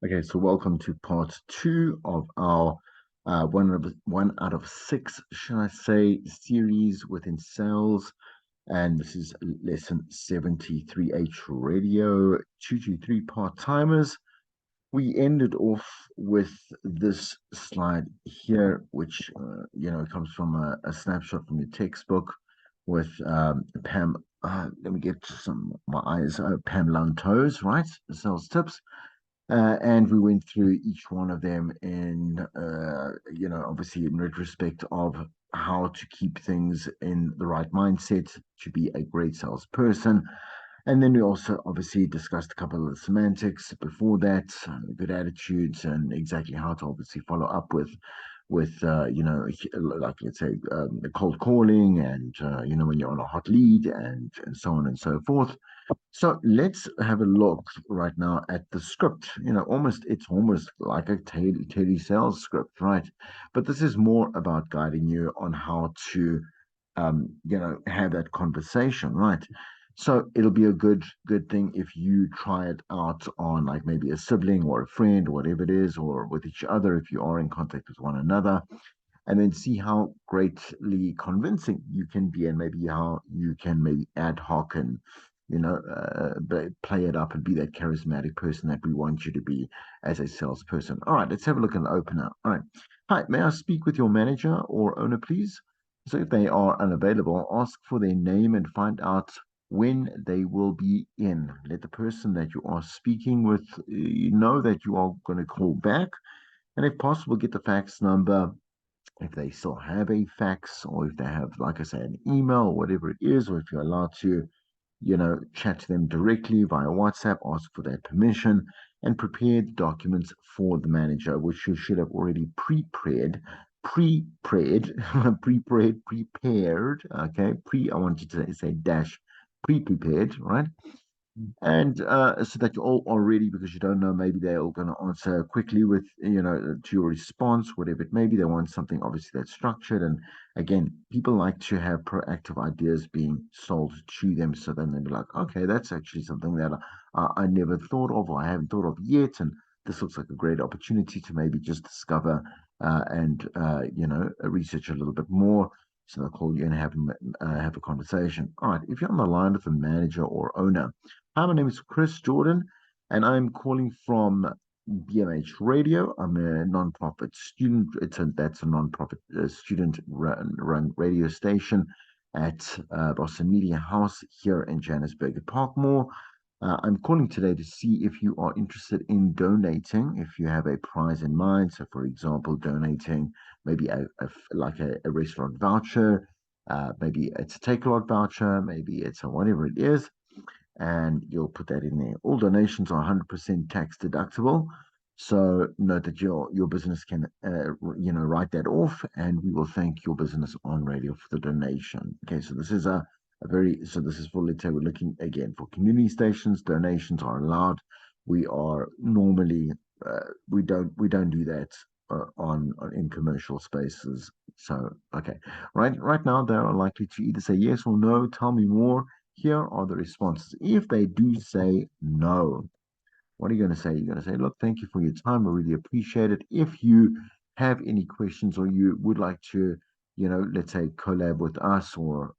Okay, so welcome to part two of our one out of six, should I say, series within sales. And this is lesson 73H radio, 223 part timers. We ended off with this slide here, which comes from a snapshot from your textbook with Pam. Let me get some my eyes. Pam Lantos, right? Sales tips. And we went through each one of them in, obviously in retrospect of how to keep things in the right mindset to be a great salesperson. And then we also obviously discussed a couple of the semantics before that, good attitudes, and exactly how to obviously follow up with like let's say the cold calling, and when you're on a hot lead, and so on and so forth. So let's have a look right now at the script. It's almost like a telesales script, right? But this is more about guiding you on how to, have that conversation, right? So it'll be a good thing if you try it out on like maybe a sibling or a friend, or whatever it is, or with each other if you are in contact with one another, and then see how greatly convincing you can be, and maybe how you can maybe ad hoc and play it up and be that charismatic person that we want you to be as a salesperson. All right, let's have a look at the opener. All right. Hi, may I speak with your manager or owner, please? So if they are unavailable, ask for their name and find out when they will be in. Let the person that you are speaking with know that you are going to call back, and if possible, get the fax number if they still have a fax, or if they have, like I say, an email or whatever it is, or if you're allowed to, chat to them directly via WhatsApp, ask for their permission, and prepare the documents for the manager, which you should have already prepared, prepared. Okay, I want you to say dash pre-prepared, right? And so that you're all ready, because you don't know, maybe they're all going to answer quickly with to your response, whatever it may be. They want something obviously that's structured, and again, people like to have proactive ideas being sold to them, so then they'll be like, okay, that's actually something that I never thought of, or I haven't thought of yet, and this looks like a great opportunity to maybe just discover and research a little bit more. So they'll call you and have a conversation. All right, if you're on the line with a manager or owner. Hi, my name is Chris Jordan, and I'm calling from BMH Radio. I'm a non-profit student. That's a non-profit student-run radio station at Boston Media House here in Johannesburg at Parkmore. I'm calling today to see if you are interested in donating, if you have a prize in mind. So, for example, donating maybe a restaurant voucher, maybe it's a take-a-lot voucher, maybe it's a whatever it is, and you'll put that in there. All donations are 100% tax deductible. So note that your business can write that off, and we will thank your business on radio for the donation. Okay, so this is this is for, let's say, we're looking again for community stations. Donations are allowed. We are normally we don't do that on in commercial spaces. So okay, right now they are likely to either say yes or no. Tell me more. Here are the responses. If they do say no, what are you going to say? You're going to say, look, thank you for your time. I really appreciate it. If you have any questions, or you would like to, let's say, collab with us, or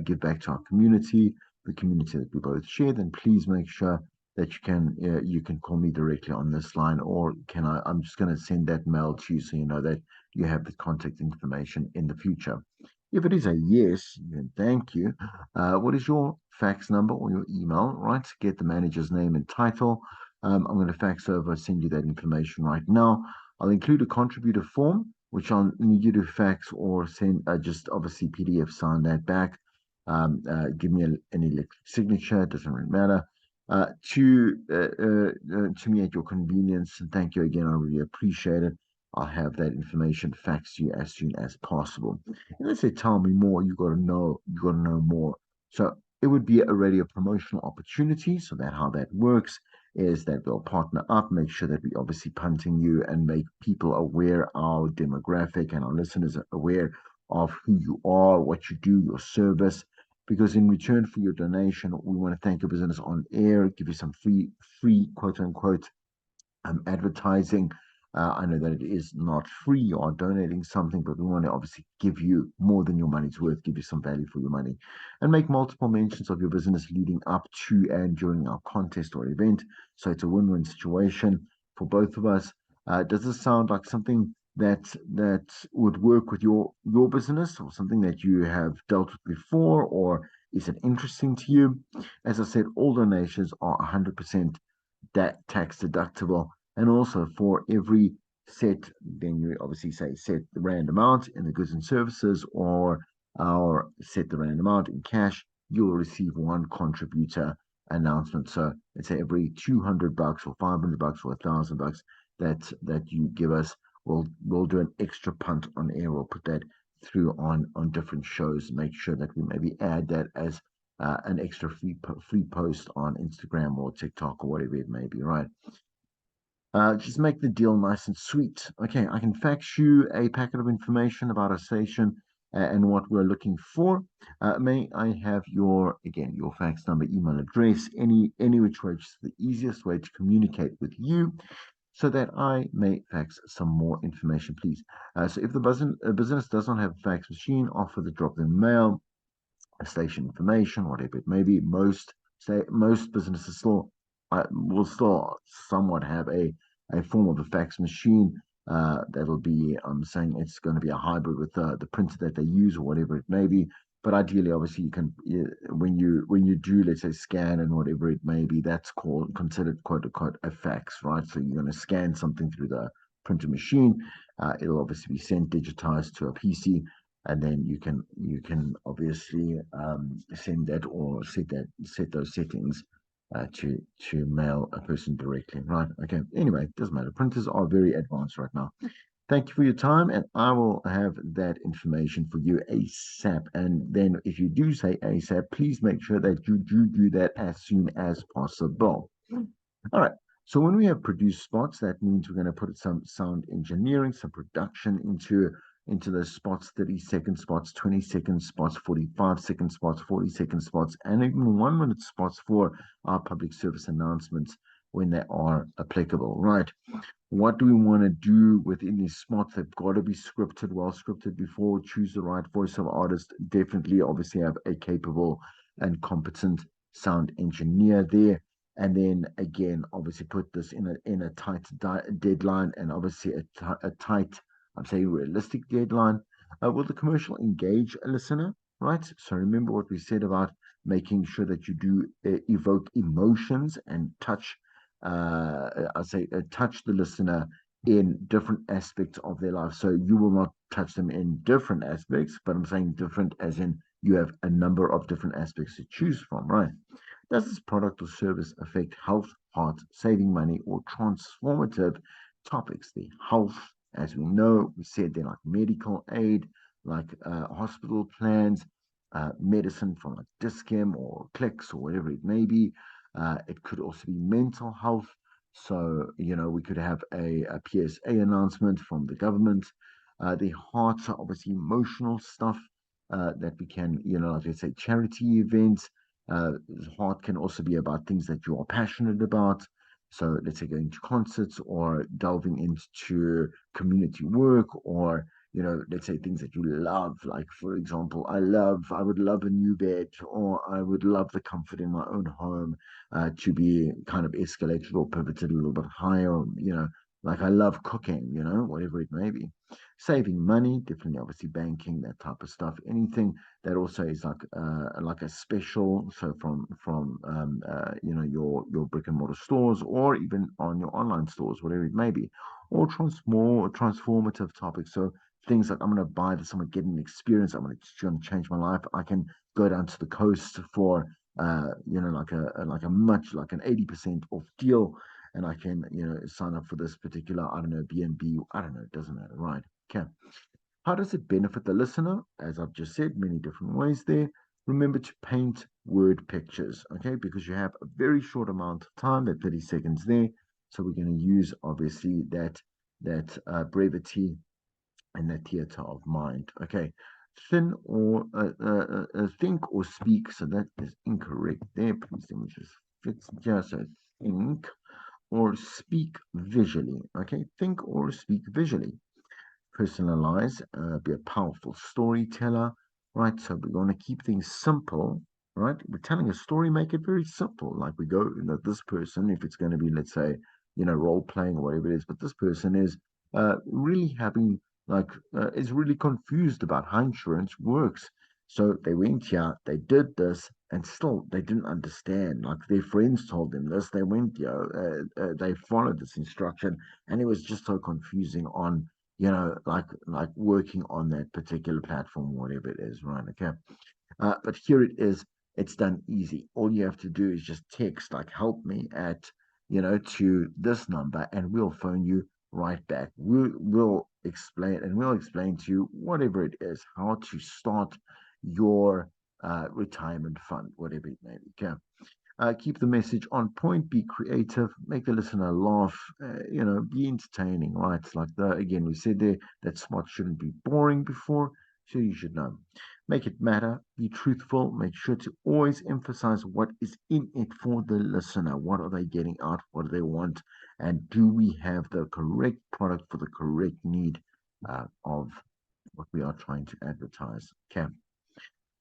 give back to our community, the community that we both share, then please make sure that you can call me directly on this line, or I'm just going to send that mail to you, so you know that you have the contact information in the future. If it is a yes, then thank you. What is your fax number or your email, right? Get the manager's name and title. I'm going to fax over, send you that information right now. I'll include a contributor form, which I'll need you to fax or send, just obviously PDF sign that back. Give me an electric signature, it doesn't really matter. To me at your convenience, and thank you again. I really appreciate it. I'll have that information faxed to you as soon as possible. And let's say, tell me more. You got to know more. So it would be already a promotional opportunity. So that how that works is that we'll partner up, make sure that we obviously punting you, and make people aware, our demographic and our listeners are aware of who you are, what you do, your service. Because in return for your donation, we want to thank your business on air, give you some free quote unquote advertising. I know that it is not free. You are donating something, but we want to obviously give you more than your money's worth, give you some value for your money, and make multiple mentions of your business leading up to and during our contest or event. So it's a win-win situation for both of us. Does this sound like something that would work with your business, or something that you have dealt with before, or is it interesting to you? As I said, all donations are 100% that tax deductible. And also for every set, then you obviously say set the rand amount in the goods and services, or set the rand amount in cash, you'll receive one contributor announcement. So let's say every $200 or $500 or $1,000 that you give us, we'll do an extra punt on air. We'll put that through on different shows. Make sure that we maybe add that as an extra free post on Instagram or TikTok or whatever it may be, right? Just make the deal nice and sweet. Okay, I can fax you a packet of information about our station and what we're looking for. May I have your fax number, email address, any which way, just the easiest way to communicate with you, so that I may fax some more information, please. So if the business does not have a fax machine, offer the drop in mail station information, whatever it may be. Most businesses still will still somewhat have a form of a fax machine. That'll be, I'm saying it's going to be a hybrid with the printer that they use or whatever it may be. But ideally, obviously, when you do, let's say, scan and whatever it may be, that's called considered quote unquote a fax, right? So you're going to scan something through the printer machine. It'll obviously be sent digitized to a PC, and then you can obviously send that or set those settings to mail a person directly, right? Okay. Anyway, it doesn't matter. Printers are very advanced right now. Thank you for your time, and I will have that information for you ASAP. And then, if you do say ASAP, please make sure that you do that as soon as possible. All right. So when we have produced spots, that means we're going to put some sound engineering, some production into those spots, 30-second spots, 20-second spots, 45-second spots, 40-second spots, and even 1-minute spots for our public service announcements when they are applicable. Right. What do we want to do within these spots? They've got to be scripted, well scripted before. Choose the right voiceover artist. Definitely, obviously, have a capable and competent sound engineer there. And then again, obviously, put this in a tight deadline, and obviously a tight, I'm saying realistic deadline. Will the commercial engage a listener? Right. So remember what we said about making sure that you do evoke emotions and touch I say touch the listener in different aspects of their life. So you will not touch them in different aspects, but I'm saying different as in you have a number of different aspects to choose from, right? Does this product or service affect health, heart, saving money, or transformative topics? The health, as we know, we said they're like medical aid, like hospital plans, medicine from like Discam or Clicks or whatever it may be. It could also be mental health. So, we could have a PSA announcement from the government. The hearts are obviously emotional stuff that we can, like I say, charity events. Heart can also be about things that you are passionate about. So, let's say going to concerts or delving into community work, or let's say things that you love. Like, for example, I would love a new bed, or I would love the comfort in my own home to be kind of escalated or pivoted a little bit higher. Like I love cooking, whatever it may be. Saving money, definitely, obviously banking, that type of stuff. Anything that also is like a special. So from your brick and mortar stores, or even on your online stores, whatever it may be, or transformative topics. So things like, I'm going to buy this, I'm going to get an experience, I'm going to change my life. I can go down to the coast for like a much like an 80% off deal, and I can sign up for this particular, I don't know, B&B, I don't know, it doesn't matter, right? Okay. How does it benefit the listener? As I've just said, many different ways there. Remember to paint word pictures, okay? Because you have a very short amount of time, that 30 seconds there. So we're going to use obviously that brevity and that theater of mind. Okay, think or speak. So that is incorrect there. Please let me just fix just so think or speak visually. Okay, think or speak visually. Personalize, be a powerful storyteller, right? So we want to keep things simple, right? We're telling a story, make it very simple. Like we go, this person, if it's going to be, let's say, role playing or whatever it is, but this person is really having, is really confused about how insurance works. So they went here, they did this, and still they didn't understand. Like their friends told them this, they went here, they followed this instruction, and it was just so confusing on like working on that particular platform, whatever it is, right? Okay. But here it is. It's done easy. All you have to do is just text like "help me" at to this number, and we'll phone you right back. We'll explain, and we'll explain to you whatever it is, how to start your retirement fund, whatever it may be. Okay. Keep the message on point, be creative, make the listener laugh, be entertaining, right? It's like again, we said there that smart shouldn't be boring before, so you should know. Make it matter, be truthful, make sure to always emphasize what is in it for the listener. What are they getting out? What do they want? And do we have the correct product for the correct need of what we are trying to advertise? Okay.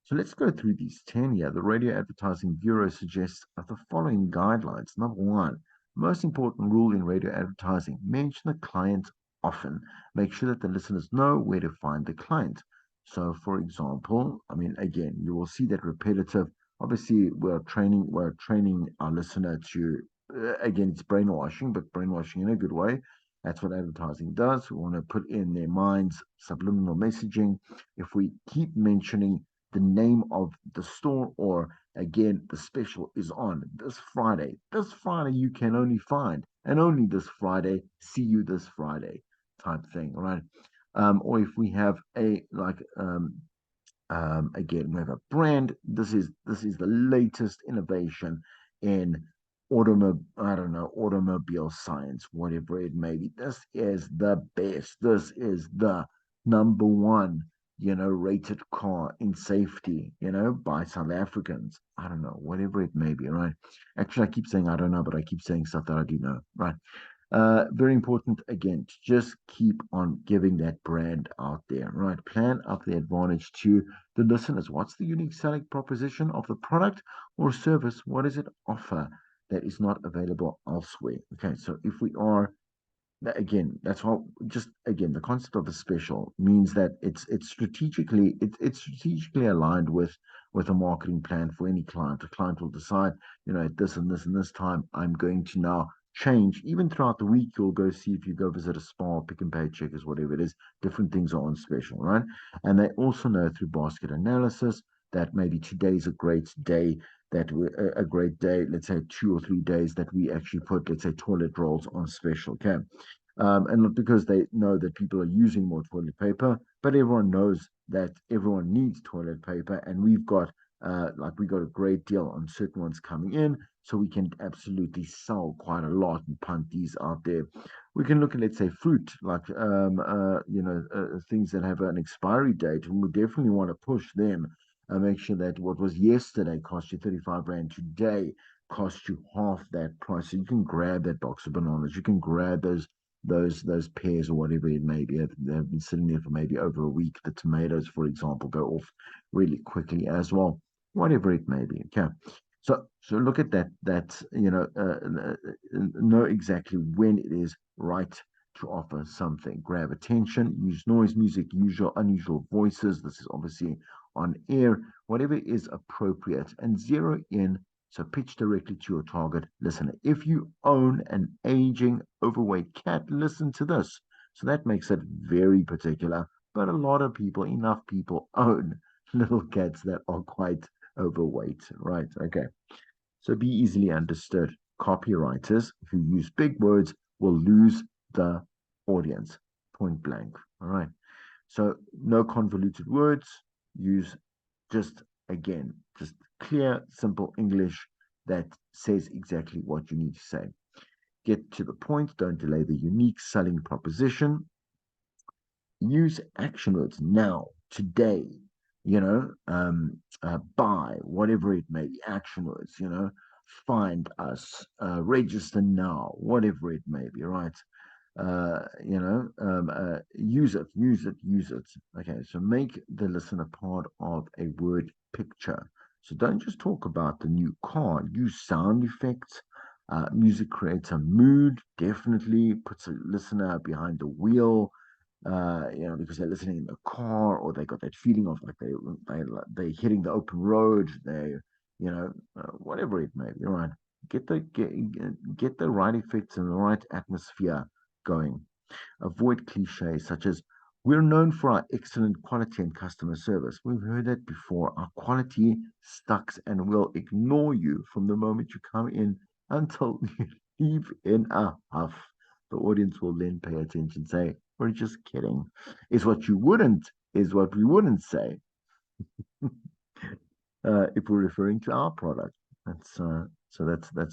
So let's go through these 10 here. The Radio Advertising Bureau suggests the following guidelines. Number one, most important rule in radio advertising, mention the client often. Make sure that the listeners know where to find the client. So, for example, I mean, again, you will see that repetitive. Obviously, we're training our listener to, again, it's brainwashing, but brainwashing in a good way. That's what advertising does. We want to put in their minds subliminal messaging. If we keep mentioning the name of the store, or again, the special is on this Friday. This Friday you can only find, and only this Friday, see you this Friday type thing, right? Or if we have a again, we have a brand. This is the latest innovation in I don't know, automobile science, whatever it may be. This is the best. This is the number one, rated car in safety, by South Africans. I don't know, whatever it may be, right? Actually, I keep saying I don't know, but I keep saying stuff that I do know, right? Very important again to just keep on giving that brand out there, right? Plan up the advantage to the listeners. What's the unique selling proposition of the product or service? What does it offer that is not available elsewhere? Okay, so if we are again, that's how just again the concept of a special means that it's strategically aligned with a marketing plan for any client. The client will decide, at this and this and this time, I'm going to now change. Even throughout the week, you'll go see if you go visit a spa, pick and pay checkers, whatever it is, different things are on special, right? And they also know through basket analysis that maybe today's a great day that we, a great day, let's say 2 or 3 days that we actually put, let's say, toilet rolls on special. Okay. And not because they know that people are using more toilet paper, but everyone knows that everyone needs toilet paper, and we got a great deal on certain ones coming in, so we can absolutely sell quite a lot and punt these out there. We can look at, let's say, fruit, like things that have an expiry date, and we definitely want to push them. Make sure that what was yesterday cost you 35 Rand today cost you half that price. So you can grab that box of bananas. You can grab those pears or whatever it may be. They've been sitting there for maybe over a week. The tomatoes, for example, go off really quickly as well. Whatever it may be. Okay. So look at that know exactly when it is right to offer something. Grab attention, use noise, music, usual unusual voices. This is obviously on air, whatever is appropriate, and zero in. So pitch directly to your target listener. If you own an aging, overweight cat, listen to this. So that makes it very particular. But a lot of people, enough people, own little cats that are quite overweight, right? Okay. So be easily understood. Copywriters who use big words will lose the audience, point blank. All right. So no convoluted words. Use just again, just clear, simple English that says exactly what you need to say. Get to the point. Don't delay the unique selling proposition. Use action words now, today, buy, whatever it may be, action words, find us, register now, whatever it may be, right? Use it, use it, use it. Okay, so make the listener part of a word picture. So don't just talk about the new car, use sound effects. Music creates a mood, definitely puts a listener behind the wheel, because they're listening in the car or they got that feeling of like they hitting the open road, whatever it may be, right? Get the right effects and the right atmosphere going. Avoid cliches such as we're known for our excellent quality and customer service. We've heard that before. Our quality sucks and will ignore you from the moment you come in until you leave in a huff. The audience will then pay attention, say, we're just kidding. Is what we wouldn't say if we're referring to our product. That's a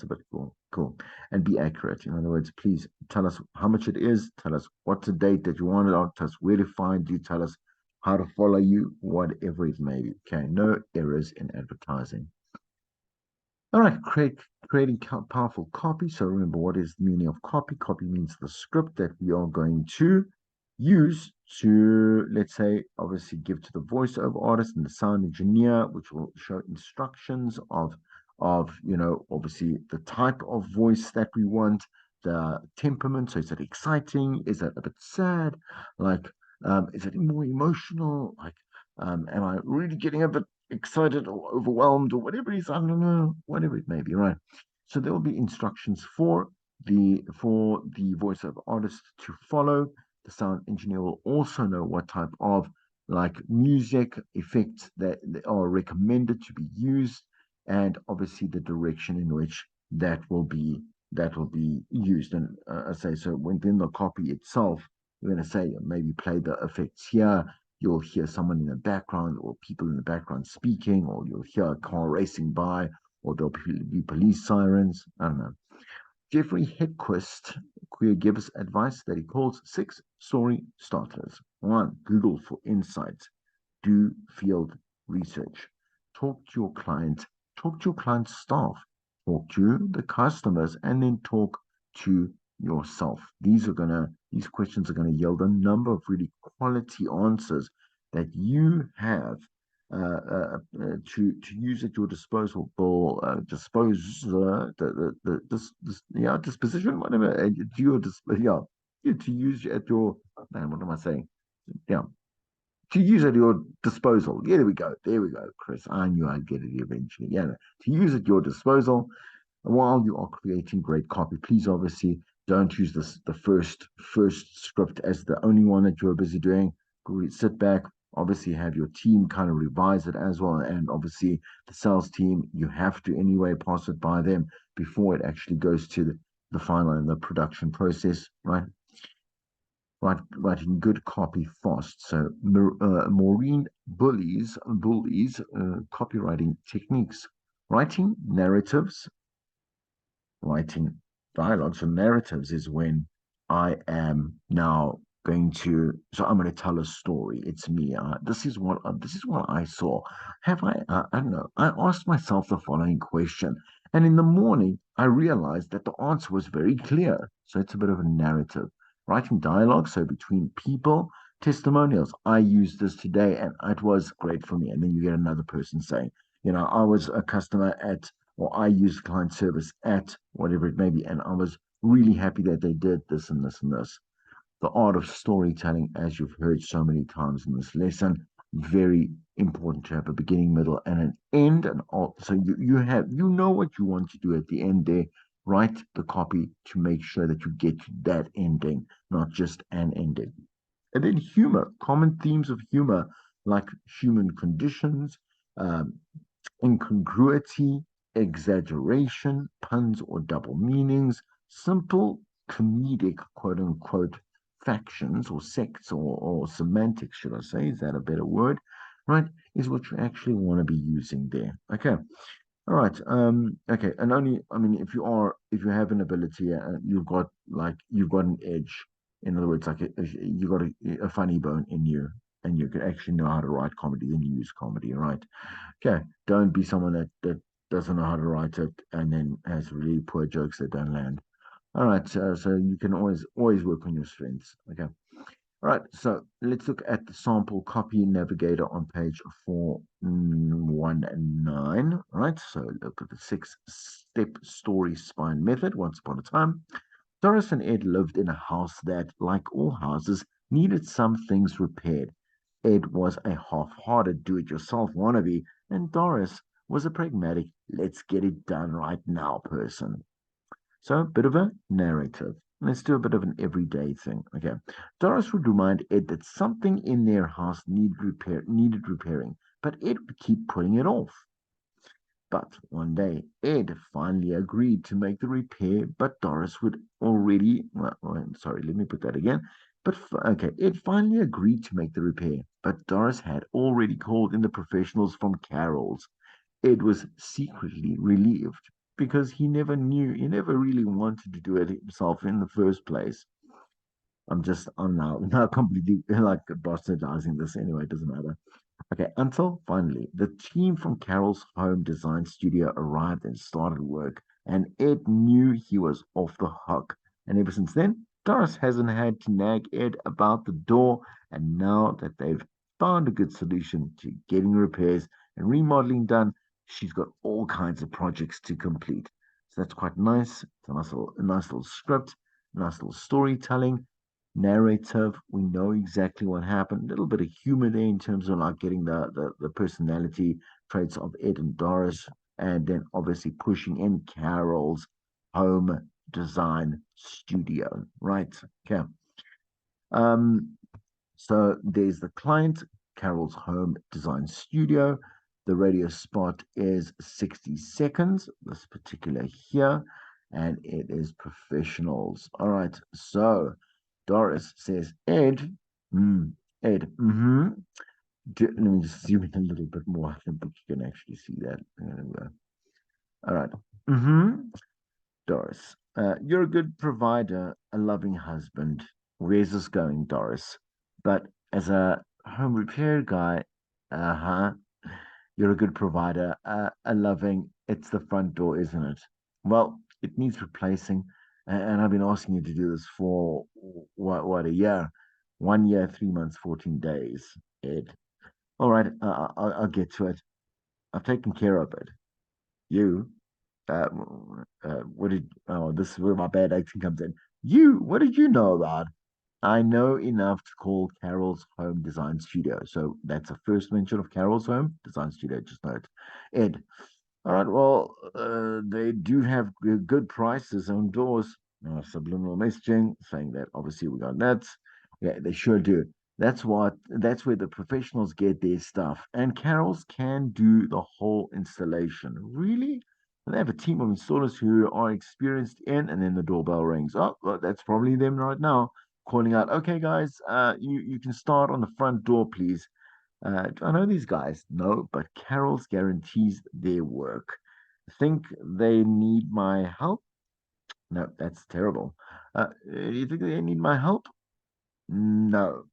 bit cool. Cool. And be accurate. In other words, please tell us how much it is. Tell us what's the date that you want it on. Tell us where to find you. Tell us how to follow you, whatever it may be. Okay. No errors in advertising. All right, creating powerful copy. So remember, what is the meaning of copy? Copy means the script that we are going to use to, let's say, obviously give to the voiceover artist and the sound engineer, which will show instructions of obviously the type of voice that we want, the temperament. So is it exciting? Is it a bit sad? Like, is it more emotional? Like, am I really getting a bit excited or overwhelmed or whatever it is? I don't know, whatever it may be, right? So there will be instructions for the voiceover artist to follow. The sound engineer will also know what type of like music effects that are recommended to be used, and obviously the direction in which that will be used. And I say so within the copy itself, you're going to say maybe play the effects here. You'll hear someone in the background or people in the background speaking, or you'll hear a car racing by, or there'll be police sirens. I don't know. Jeffrey Hedquist queer gives advice that he calls six story starters. One, Google for insights. Do field research. Talk to your client. Talk to your client's staff. Talk to the customers, and then talk to yourself. These questions are gonna yield a number of really quality answers that you have to use at your disposal or disposition, whatever, to your to use at your, man, what am I saying? Yeah, to use at your disposal. Yeah, there we go. There we go, Chris. I knew I'd get it eventually. Yeah, to use at your disposal while you are creating great copy. Please, obviously, don't use the first script as the only one that you're busy doing. Sit back. Obviously, have your team kind of revise it as well, and obviously the sales team, you have to anyway pass it by them before it actually goes to the final and the production process, right? Writing good copy fast. So Maureen Bullies copywriting techniques. Writing narratives, writing dialogues and narratives is when I'm going to tell a story. It's me. This is what I saw. I don't know. I asked myself the following question, and in the morning I realized that the answer was very clear. So it's a bit of a narrative. Writing dialogue, so between people, testimonials. I used this today, and it was great for me. And then you get another person saying, I was a customer at, or I used client service at whatever it may be, and I was really happy that they did this and this and this. The art of storytelling, as you've heard so many times in this lesson, very important to have a beginning, middle, and an end. And all, so you know what you want to do at the end there. Write the copy to make sure that you get to that ending, not just an ending. And then humor, common themes of humor, like human conditions, um, incongruity, exaggeration, puns or double meanings, simple comedic quote unquote factions or sects or semantics, should I say? Is that a better word? Right? Is what you actually want to be using there. Okay. All right. Okay. And only, I mean, if you have an ability, you've got an edge. In other words, you got a funny bone in you, and you can actually know how to write comedy, then you use comedy, right? Okay. Don't be someone that doesn't know how to write it, and then has really poor jokes that don't land. All right, so you can always work on your strengths. Okay. All right, so let's look at the sample copy navigator on page 419. All right, so look at the six-step story spine method. Once upon a time, Doris and Ed lived in a house that, like all houses, needed some things repaired. Ed was a half-hearted do-it-yourself wannabe, and Doris was a pragmatic, let's get it done right now person. So, a bit of a narrative. Let's do a bit of an everyday thing. Okay. Doris would remind Ed that something in their house needed repairing, but Ed would keep putting it off. But one day, Ed finally agreed to make the repair, but Doris would already. Sorry, let me put that again. Okay, Ed finally agreed to make the repair, but Doris had already called in the professionals from Carol's. Ed was secretly relieved because he never really wanted to do it himself in the first place. I'm now completely like bastardizing this anyway, it doesn't matter. Okay, until finally, the team from Carol's home design studio arrived and started work, and Ed knew he was off the hook. And ever since then, Doris hasn't had to nag Ed about the door, and now that they've found a good solution to getting repairs and remodeling done, she's got all kinds of projects to complete. So that's quite nice. It's a nice little script, nice little storytelling narrative. We know exactly what happened. A little bit of humor there in terms of like getting the personality traits of Ed and Doris, and then obviously pushing in Carol's home design studio. Right. Okay. Um, so there's the client, Carol's home design studio. The radio spot is 60 seconds, this particular here, and it is professionals. All right. So Doris says, Ed, Ed, let me just zoom in a little bit more. I think you can actually see that. All right. Mm-hmm. Doris, you're a good provider, a loving husband. Where's this going, Doris? But as a home repair guy, uh-huh, you're a good provider, a loving. It's the front door, isn't it? Well, it needs replacing, and I've been asking you to do this for what a year, 1 year, 3 months, 14 days. Ed, all right, I'll get to it. I've taken care of it. You, uh, what did? Oh, this is where my bad acting comes in. You, what did you know about? I know enough to call Carol's Home Design Studio. So that's a first mention of Carol's Home Design Studio. Just note, Ed. All right. Well, they do have good prices on doors. Subliminal messaging saying that obviously we got that. Yeah, they sure do. That's where the professionals get their stuff. And Carol's can do the whole installation. Really? And they have a team of installers who are experienced in, and then the doorbell rings. Oh, well, that's probably them right now calling out, okay, guys, you can start on the front door, please. Do I know these guys? No, but Carol's guarantees their work. Think they need my help? No, that's terrible. Do you think they need my help? No.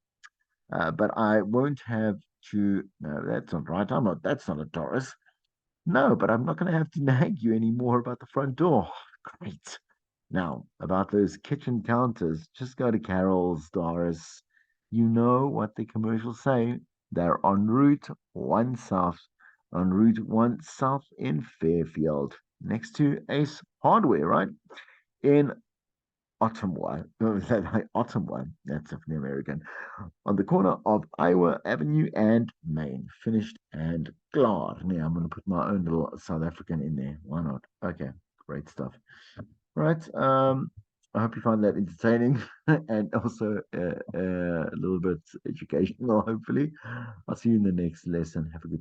But I won't have to. No, that's not right. That's not a Doris. No, but I'm not going to have to nag you anymore about the front door. Great. Now, about those kitchen counters, just go to Carol's, Doris. You know what the commercials say. They're on Route 1 South, on Route 1 South in Fairfield, next to Ace Hardware, right? In Ottawa. Ottawa, that's definitely American. On the corner of Iowa Avenue and Main. Finished and glad. Now I'm going to put my own little South African in there. Why not? Okay, great stuff. Right. I hope you find that entertaining and also a little bit educational, hopefully. I'll see you in the next lesson. Have a good